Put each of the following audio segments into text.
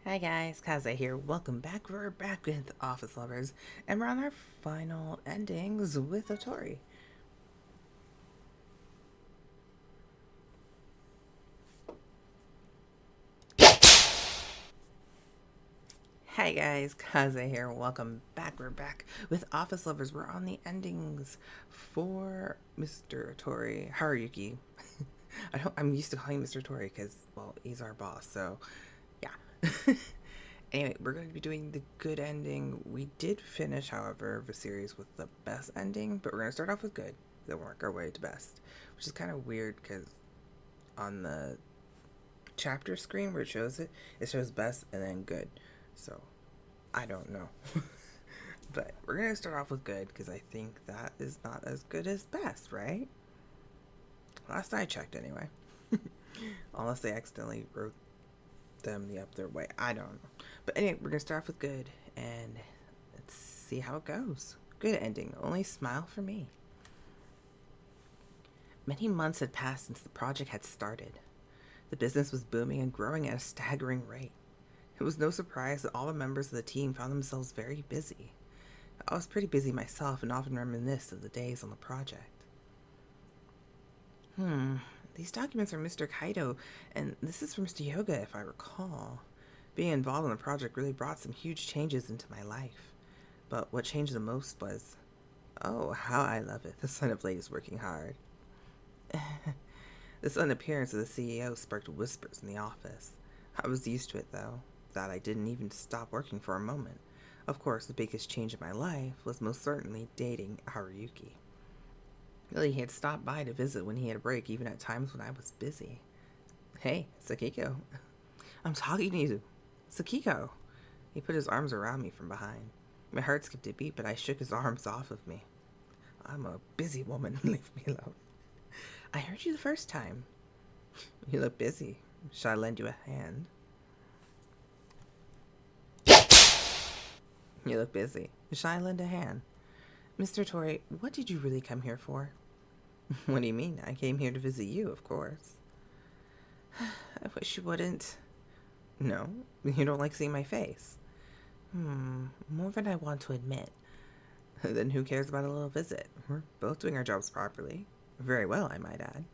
Hi guys, Kaze here. Welcome back. We're back with Office Lovers, and we're on our final endings with Otori. Hi guys, Kaze here. Welcome back. We're back with Office Lovers. We're on the endings for Mr. Otori Haruyuki. I'm used to calling him Mr. Otori because, well, he's our boss. So, yeah. Anyway, we're going to be doing the good ending. We did finish, however, the series with the best ending, but we're going to start off with good, then work our way to best, which is kind of weird because on the chapter screen where it shows best and then good. So, I don't know. But we're going to start off with good because I think that is not as good as best, right? Last I checked, anyway. Unless they accidentally wrote them the other way. I don't know. But anyway, we're gonna start off with good and let's see how it goes. Good ending. Only smile for me. Many months had passed since the project had started. The business was booming and growing at a staggering rate. It was no surprise that all the members of the team found themselves very busy. I was pretty busy myself and often reminisced of the days on the project. These documents are Mr. Kaido, and this is from Mr. Hyoga, if I recall. Being involved in the project really brought some huge changes into my life. But what changed the most was, oh, how I love it, the son of ladies working hard. The sudden appearance of the CEO sparked whispers in the office. I was used to it, though, that I didn't even stop working for a moment. Of course, the biggest change in my life was most certainly dating Haruyuki. Really, he had stopped by to visit when he had a break, even at times when I was busy. Hey, Sakiko. I'm talking to you. Sakiko. He put his arms around me from behind. My heart skipped a beat, but I shook his arms off of me. I'm a busy woman. Leave me alone. I heard you the first time. You look busy. Shall I lend you a hand? You look busy. Shall I lend a hand? Mr. Tori, what did you really come here for? What do you mean? I came here to visit you, of course. I wish you wouldn't. No, you don't like seeing my face. More than I want to admit. Then who cares about a little visit? We're both doing our jobs properly. Very well, I might add.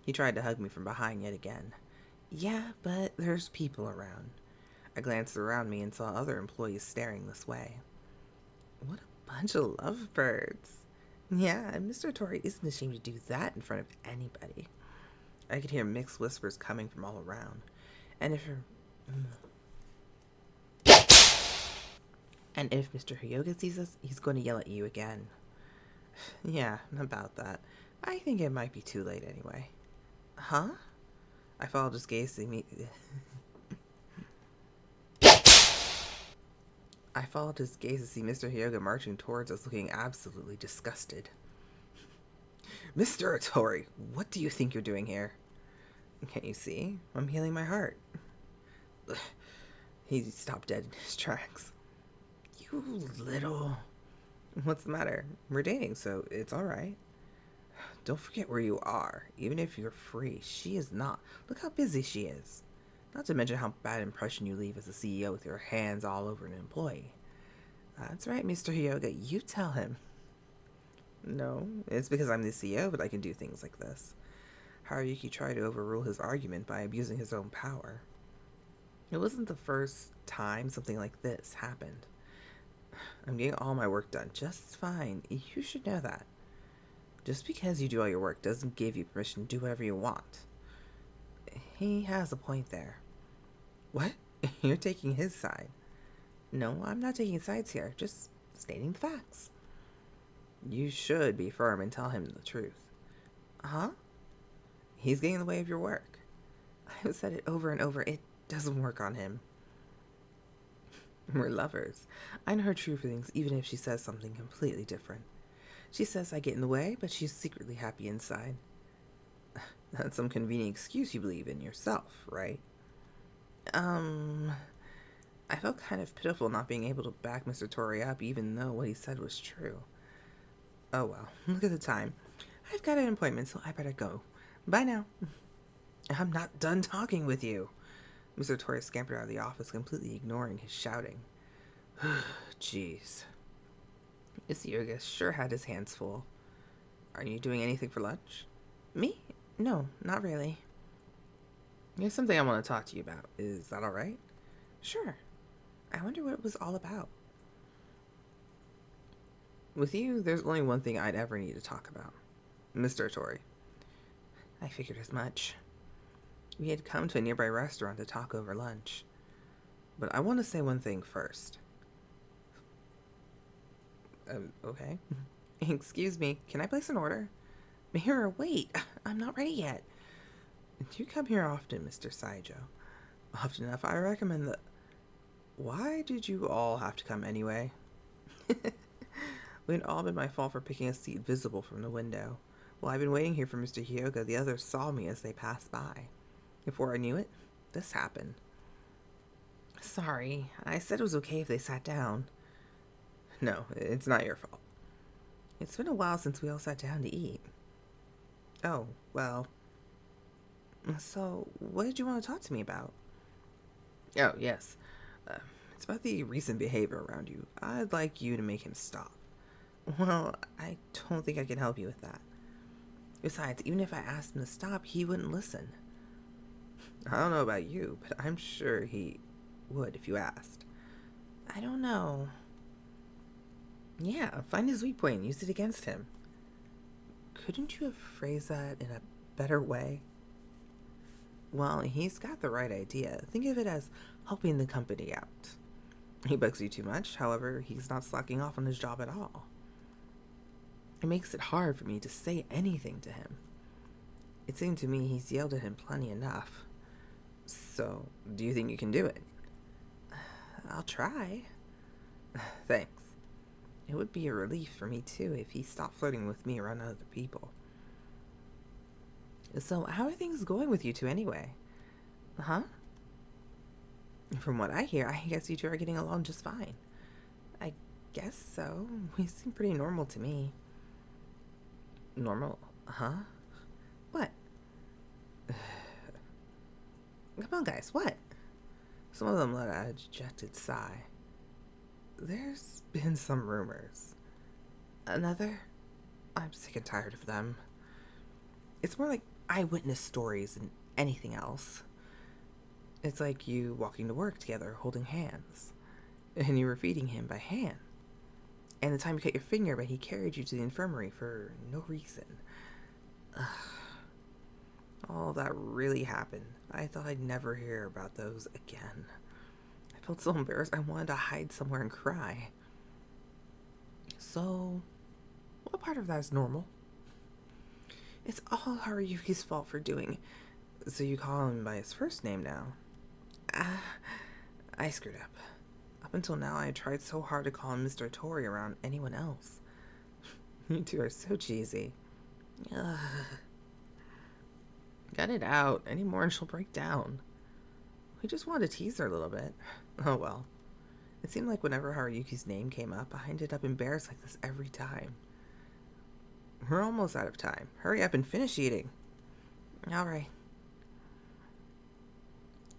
He tried to hug me from behind yet again. Yeah, but there's people around. I glanced around me and saw other employees staring this way. What a bunch of lovebirds. Yeah, and Mr. Tori isn't ashamed to do that in front of anybody. I could hear mixed whispers coming from all around. And if Mr. Hyoga sees us, he's going to yell at you again. Yeah, about that. I think it might be too late anyway. Huh? I followed his gaze to meet. I followed his gaze to see Mr. Hyoga marching towards us, looking absolutely disgusted. Mr. Otori, what do you think you're doing here? Can't you see? I'm healing my heart. He stopped dead in his tracks. You little... What's the matter? We're dating, so it's alright. Don't forget where you are. Even if you're free, she is not. Look how busy she is. Not to mention how bad impression you leave as a CEO with your hands all over an employee. That's right, Mr. Hyoga. You tell him. No, it's because I'm the CEO that I can do things like this. Haruyuki tried to overrule his argument by abusing his own power. It wasn't the first time something like this happened. I'm getting all my work done just fine. You should know that. Just because you do all your work doesn't give you permission to do whatever you want. He has a point there. What? You're taking his side. No, I'm not taking sides here, just stating the facts. You should be firm and tell him the truth. Huh? He's getting in the way of your work. I've said it over and over, it doesn't work on him. We're lovers. I know her true feelings even if she says something completely different. She says I get in the way, but she's secretly happy inside. That's some convenient excuse you believe in yourself, right? I felt kind of pitiful not being able to back Mr. Tori up even though what he said was true. Oh well, look at the time. I've got an appointment, so I better go. Bye now. I'm not done talking with you. Mr. Otori scampered out of the office, completely ignoring his shouting. Jeez. This Hyoga sure had his hands full. Are you doing anything for lunch? Me? No, not really. There's something I want to talk to you about. Is that alright? Sure. I wonder what it was all about. With you, there's only one thing I'd ever need to talk about. Mr. Otori. I figured as much. We had come to a nearby restaurant to talk over lunch. But I want to say one thing first. Okay. Excuse me, can I place an order? Mahiro, wait! I'm not ready yet. Do you come here often, Mr. Saijo? Often enough, I recommend that... Why did you all have to come anyway? It had all been my fault for picking a seat visible from the window. While I've been waiting here for Mr. Hyoga, the others saw me as they passed by. Before I knew it, this happened. Sorry, I said it was okay if they sat down. No, it's not your fault. It's been a while since we all sat down to eat. Oh, well... So, what did you want to talk to me about? Oh, yes. It's about the recent behavior around you. I'd like you to make him stop. Well, I don't think I can help you with that. Besides, even if I asked him to stop, he wouldn't listen. I don't know about you, but I'm sure he would if you asked. I don't know. Yeah, find his weak point and use it against him. Couldn't you have phrased that in a better way? Well, he's got the right idea. Think of it as helping the company out. He bugs you too much, however, he's not slacking off on his job at all. It makes it hard for me to say anything to him. It seemed to me he's yelled at him plenty enough. So, do you think you can do it? I'll try. Thanks. It would be a relief for me too if he stopped flirting with me around other people. So, how are things going with you two anyway? Huh? From what I hear, I guess you two are getting along just fine. I guess so. We seem pretty normal to me. Normal? Huh? What? Come on, guys, what? Some of them let out a dejected sigh. There's been some rumors. Another? I'm sick and tired of them. It's more like eyewitness stories than anything else. It's like you walking to work together, holding hands. And you were feeding him by hand. And the time you cut your finger, but he carried you to the infirmary for no reason. Ugh. All of that really happened. I thought I'd never hear about those again. I felt so embarrassed I wanted to hide somewhere and cry. So, what part of that is normal? It's all Haruyuki's fault for doing. So you call him by his first name now. I screwed up. Up until now, I tried so hard to call him Mr. Otori around anyone else. You two are so cheesy. Ugh. Got it out. Any more and she'll break down. We just wanted to tease her a little bit. Oh well. It seemed like whenever Haruyuki's name came up, I ended up embarrassed like this every time. We're almost out of time. Hurry up and finish eating. Alright.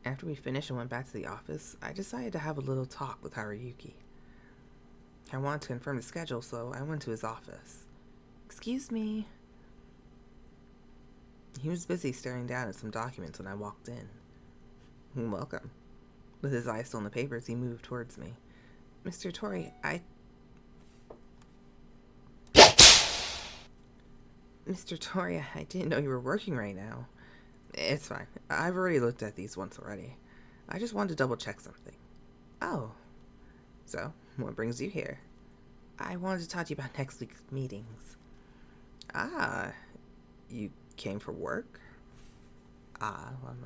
After we finished and went back to the office, I decided to have a little talk with Haruyuki. I wanted to confirm the schedule, so I went to his office. Excuse me. He was busy staring down at some documents when I walked in. Welcome. With his eyes still on the papers, he moved towards me. Mr. Otori, Mr. Otori, I didn't know you were working right now. It's fine. I've already looked at these once already. I just wanted to double check something. Oh. So, what brings you here? I wanted to talk to you about next week's meetings. Ah, you came for work? Ah, well,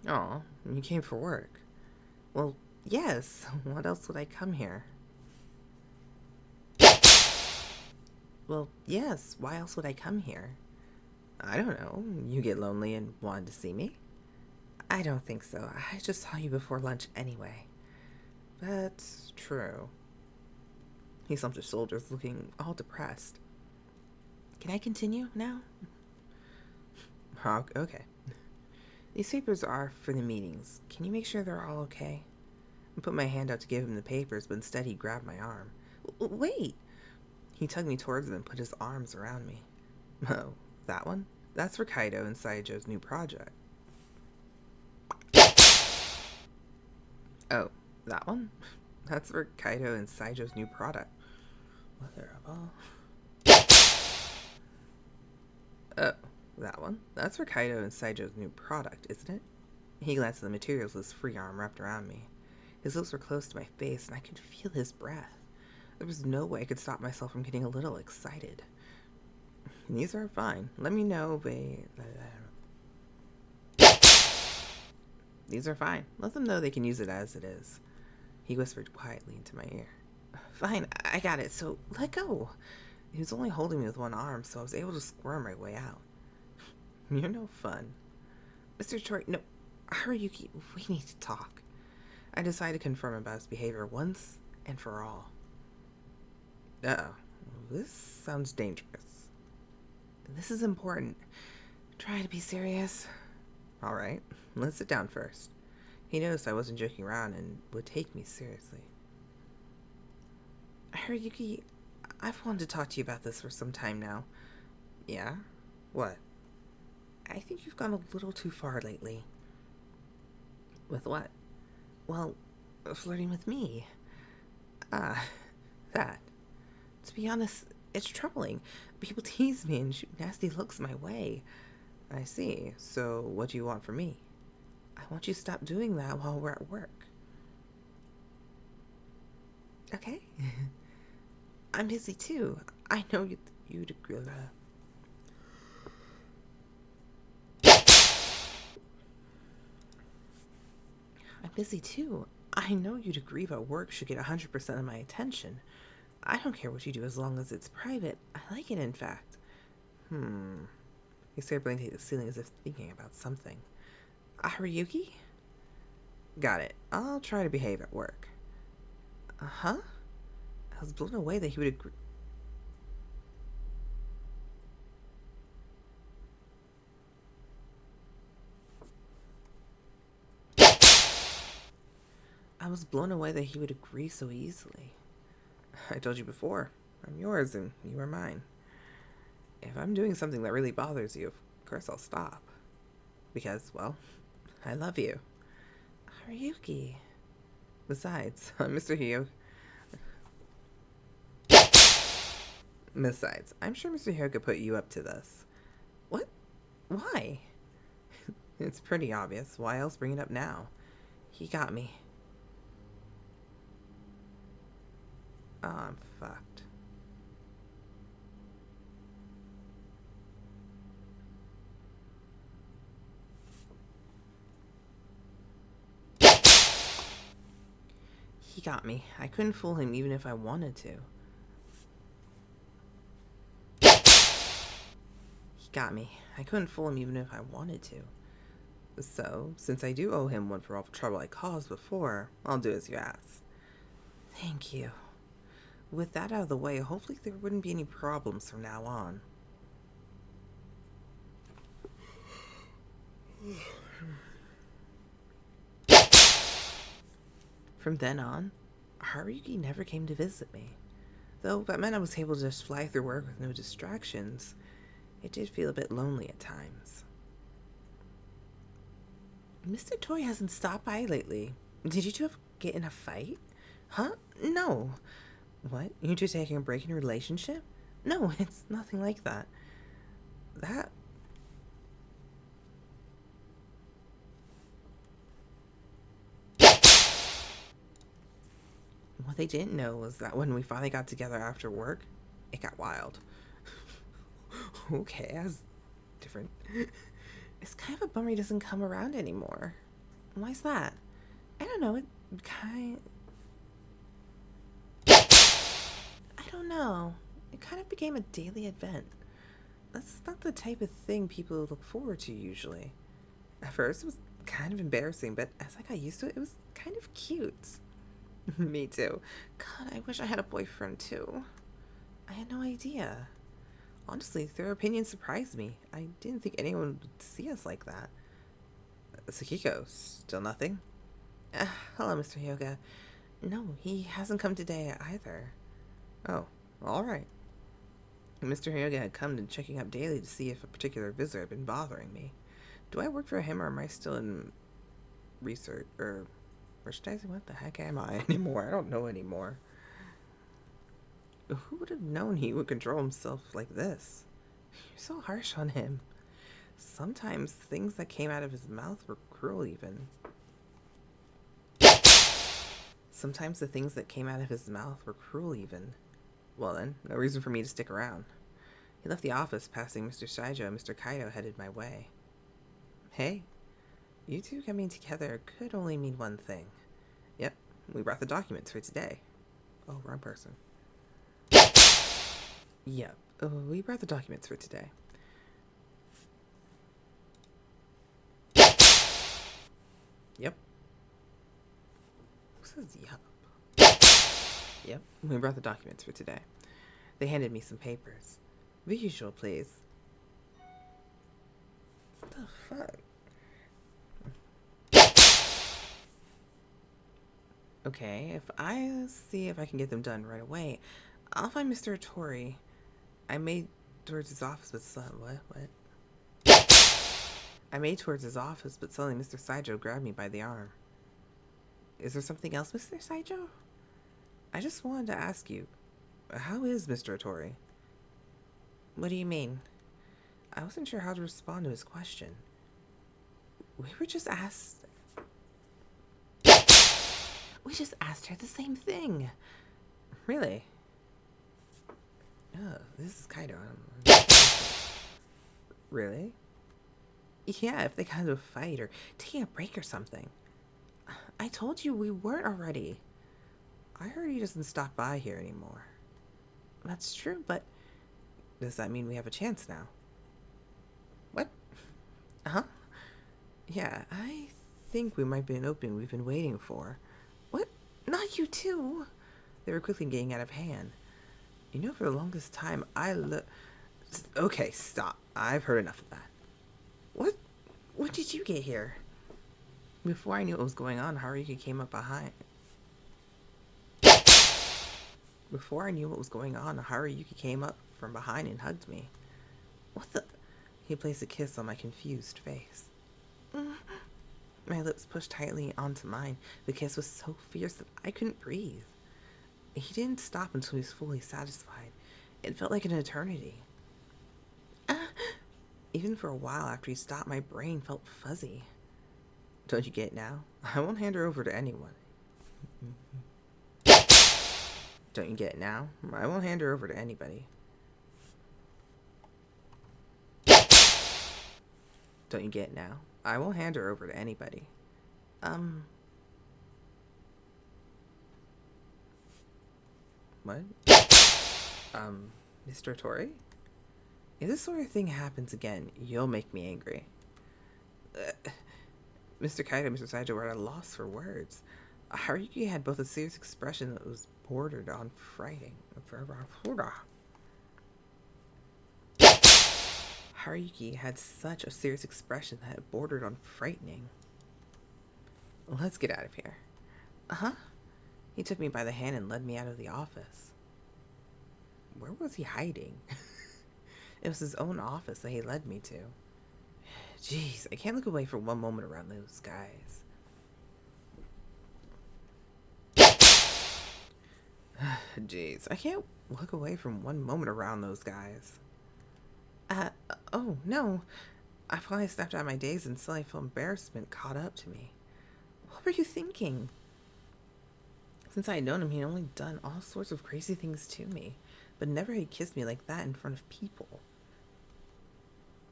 oh, you came for work. Well, yes. What else would I come here? Well, yes. Why else would I come here? I don't know. You get lonely and wanted to see me? I don't think so. I just saw you before lunch anyway. That's true. He slumped his shoulders, looking all depressed. Can I continue now? Okay. These papers are for the meetings. Can you make sure they're all okay? I put my hand out to give him the papers, but instead he grabbed my arm. Wait! He tugged me towards him and put his arms around me. Oh, that one? That's for Kaido and Saijo's new project. Oh, that one? That's for Kaido and Saijo's new product. Mother of all. Oh, that one? That's for Kaido and Saijo's new product, isn't it? He glanced at the materials with his free arm wrapped around me. His lips were close to my face, and I could feel his breath. There was no way I could stop myself from getting a little excited. These are fine. Let me know, babe. These are fine. Let them know they can use it as it is. He whispered quietly into my ear. Fine, I got it, so let go. He was only holding me with one arm, so I was able to squirm my way out. You're no fun. Mr. Otori, no, Haruyuki, we need to talk. I decided to confirm about his behavior once and for all. Uh-oh, this sounds dangerous. This is important. Try to be serious. All right, let's sit down first. He noticed I wasn't joking around and would take me seriously. Haruyuki, I've wanted to talk to you about this for some time now. Yeah? What? I think you've gone a little too far lately. With what? Well, flirting with me. Ah, that. To be honest, it's troubling. People tease me and shoot nasty looks my way. I see. So, what do you want from me? I want you to stop doing that while we're at work. Okay. I'm busy too. I know you'd agree with that. I'm busy too. I know you'd agree that work should get 100% of my attention. I don't care what you do as long as it's private. I like it, in fact. He stared blankly at the ceiling as if thinking about something. Haruyuki? Got it. I'll try to behave at work. Uh-huh? I was blown away that he would agree. I was blown away that he would agree so easily. I told you before, I'm yours and you are mine. If I'm doing something that really bothers you, of course I'll stop. Because, well, I love you. Haruyuki. Besides, Mr. Hyoga. Besides, I'm sure Mr. Hyoga put you up to this. What? Why? It's pretty obvious. Why else bring it up now? He got me. Oh, I'm fucked. He got me. I couldn't fool him even if I wanted to. He got me. I couldn't fool him even if I wanted to. So, since I do owe him one for all the trouble I caused before, I'll do as you ask. Thank you. With that out of the way, hopefully there wouldn't be any problems from now on. From then on, Haruyuki never came to visit me. Though that meant I was able to just fly through work with no distractions, it did feel a bit lonely at times. Mr. Toy hasn't stopped by lately. Did you two get in a fight? Huh? No. What? You two taking a break in your relationship? No, it's nothing like that. What they didn't know was that when we finally got together after work, it got wild. Okay, that's different. It's kind of a bummer he doesn't come around anymore. Why's that? I don't know, I don't know. It kind of became a daily event. That's not the type of thing people look forward to usually. At first, it was kind of embarrassing, but as I got used to it, it was kind of cute. Me too. God, I wish I had a boyfriend too. I had no idea. Honestly, their opinion surprised me. I didn't think anyone would see us like that. Sakiko, still nothing? Uh, Hello, Mr. Hyoga. No, he hasn't come today either. Oh, alright. Mr. Hyoga had come to checking up daily to see if a particular visitor had been bothering me. Do I work for him, or am I still in research, or merchandising? What the heck am I anymore? I don't know anymore. Who would have known he would control himself like this? You're so harsh on him. Sometimes things that came out of his mouth were cruel even. Sometimes the things that came out of his mouth were cruel even. Well then, no reason for me to stick around. He left the office, passing Mr. Saijo and Mr. Kaido headed my way. Hey, you two coming together could only mean one thing. Yep, we brought the documents for today. Oh, wrong person. Yep, we brought the documents for today. Yep. Who says yup? Yep, we brought the documents for today. They handed me some papers. Visual, please. What the fuck? Okay, if I see if I can get them done right away, I'll find Mr. Otori. I made towards his office, but what? I made towards his office, but suddenly Mr. Saijo grabbed me by the arm. Is there something else, Mr. Saijo? I just wanted to ask you, how is Mr. Otori? What do you mean? I wasn't sure how to respond to his question. We just asked her the same thing. Really? Oh, this is Kaido. Really? Yeah, if they got into a fight or taking a break or something. I told you we weren't already. I heard he doesn't stop by here anymore. That's true, but does that mean we have a chance now? What? Huh? Yeah, I think we might be an opening we've been waiting for. What? Not you too! They were quickly getting out of hand. You know, for the longest time, Okay, stop. I've heard enough of that. What? When did you get here? Before I knew what was going on, Haruyuki came up behind. Before I knew what was going on, Haruyuki came up from behind and hugged me. What the? He placed a kiss on my confused face. My lips pushed tightly onto mine. The kiss was so fierce that I couldn't breathe. He didn't stop until he was fully satisfied. It felt like an eternity. Even for a while after he stopped, my brain felt fuzzy. Don't you get it now? I won't hand her over to anyone. Don't you get it now? I won't hand her over to anybody. Don't you get it now? I won't hand her over to anybody. What? Mr. Otori? If this sort of thing happens again, you'll make me angry. Mr. Kaido and Mr. Saijo were at a loss for words. Haruyuki had both a serious expression that was bordered on frightening. Haruyuki had such a serious expression that it bordered on frightening. Let's get out of here. Uh-huh. He took me by the hand and led me out of the office. Where was he hiding? It was his own office that he led me to. Jeez, I can't look away for one moment around those guys. Jeez, I can't look away from one moment around those guys. Oh, no. I finally snapped out of my daze and suddenly felt embarrassment caught up to me. What were you thinking? Since I had known him, he had only done all sorts of crazy things to me, but never had kissed me like that in front of people.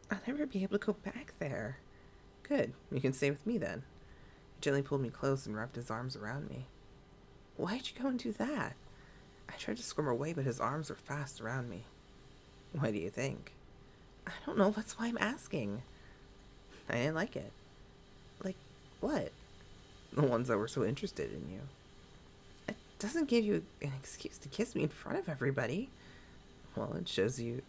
I'll never be able to go back there. Good, you can stay with me then. He gently pulled me close and wrapped his arms around me. Why'd you go and do that? I tried to squirm away, but his arms were fast around me. Why do you think? I don't know, that's why I'm asking. I didn't like it. Like, what? The ones that were so interested in you. It doesn't give you an excuse to kiss me in front of everybody. Well, it shows you...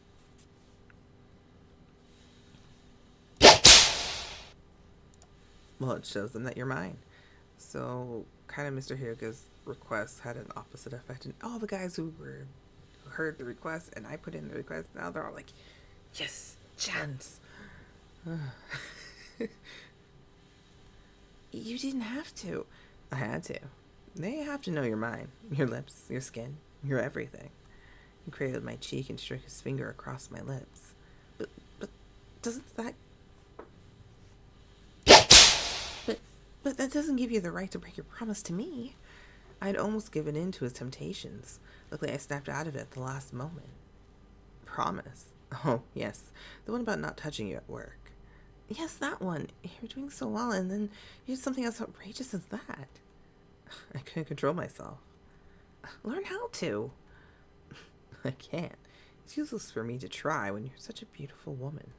Well, it shows them that you're mine. So, kind of Mr. Hyoga's request had an opposite effect. And all the guys who heard the request and I put in the request, now they're all like, yes, chance. You didn't have to. I had to. They have to know you're mine. Your lips, your skin, your everything. He cradled my cheek and shook his finger across my lips. But doesn't that... But that doesn't give you the right to break your promise to me. I'd almost given in to his temptations. Luckily, I snapped out of it at the last moment. Promise? Oh, yes. The one about not touching you at work. Yes, that one. You're doing so well, and then you did something as outrageous as that. I couldn't control myself. Learn how to. I can't. It's useless for me to try when you're such a beautiful woman.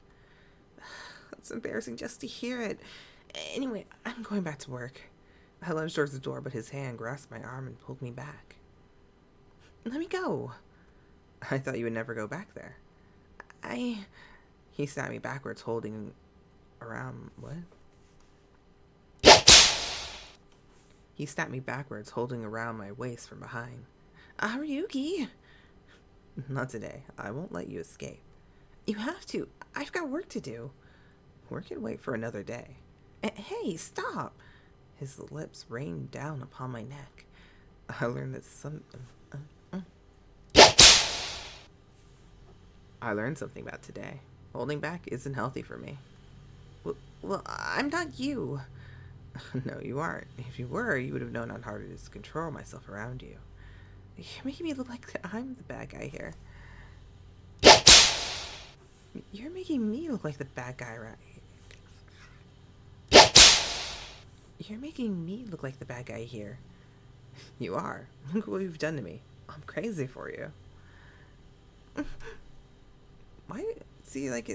It's embarrassing just to hear it. Anyway, I'm going back to work. I lunged towards the door, but his hand grasped my arm and pulled me back. Let me go. I thought you would never go back there. He snapped me backwards, holding around... What? He snapped me backwards, holding around my waist from behind. Haruyuki! Not today. I won't let you escape. You have to. I've got work to do. Work can wait for another day. Hey, stop! His lips rained down upon my neck. I learned that I learned something about today. Holding back isn't healthy for me. Well, I'm not you. No, you aren't. If you were, you would have known how hard it is to control myself around you. You're making me look like I'm the bad guy here. You're making me look like the bad guy, right? You're making me look like the bad guy here. You are. Look what you've done to me. I'm crazy for you. Why? See, like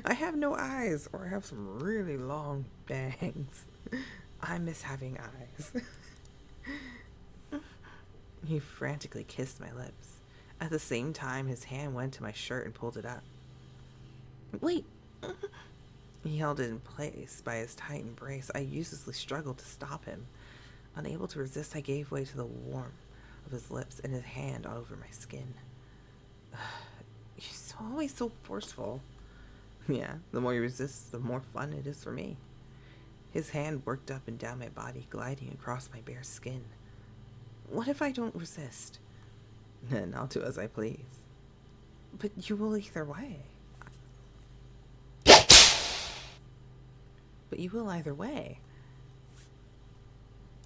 I have no eyes, or I have some really long bangs. I miss having eyes. He frantically kissed my lips. At the same time, his hand went to my shirt and pulled it up. Wait! He held it in place by his tight embrace. I uselessly struggled to stop him. Unable to resist, I gave way to the warmth of his lips and his hand all over my skin. You're always so forceful. Yeah, the more you resist, the more fun it is for me. His hand worked up and down my body, gliding across my bare skin. What if I don't resist? Then I'll do as I please. But you will either way. But you will either way.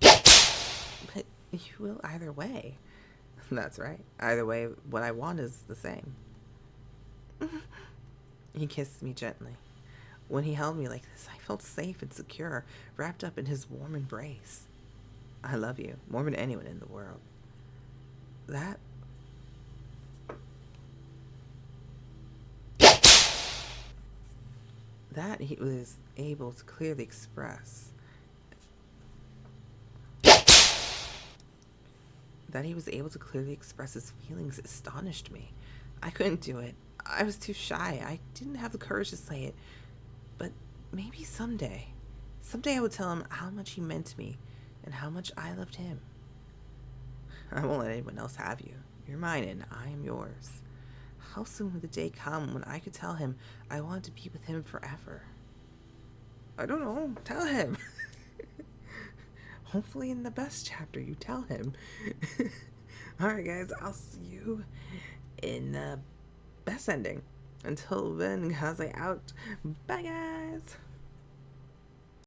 But you will either way. That's right. Either way, what I want is the same. He kissed me gently. When he held me like this, I felt safe and secure, wrapped up in his warm embrace. I love you more than anyone in the world. That he was able to clearly express. That he was able to clearly express his feelings astonished me. I couldn't do it. I was too shy. I didn't have the courage to say it. But maybe someday. Someday I would tell him how much he meant to me and how much I loved him. I won't let anyone else have you. You're mine and I am yours. How soon will the day come when I could tell him I want to be with him forever? I don't know. Tell him. Hopefully in the best chapter you tell him. Alright guys, I'll see you in the best ending. Until then, Kaze out. Bye guys.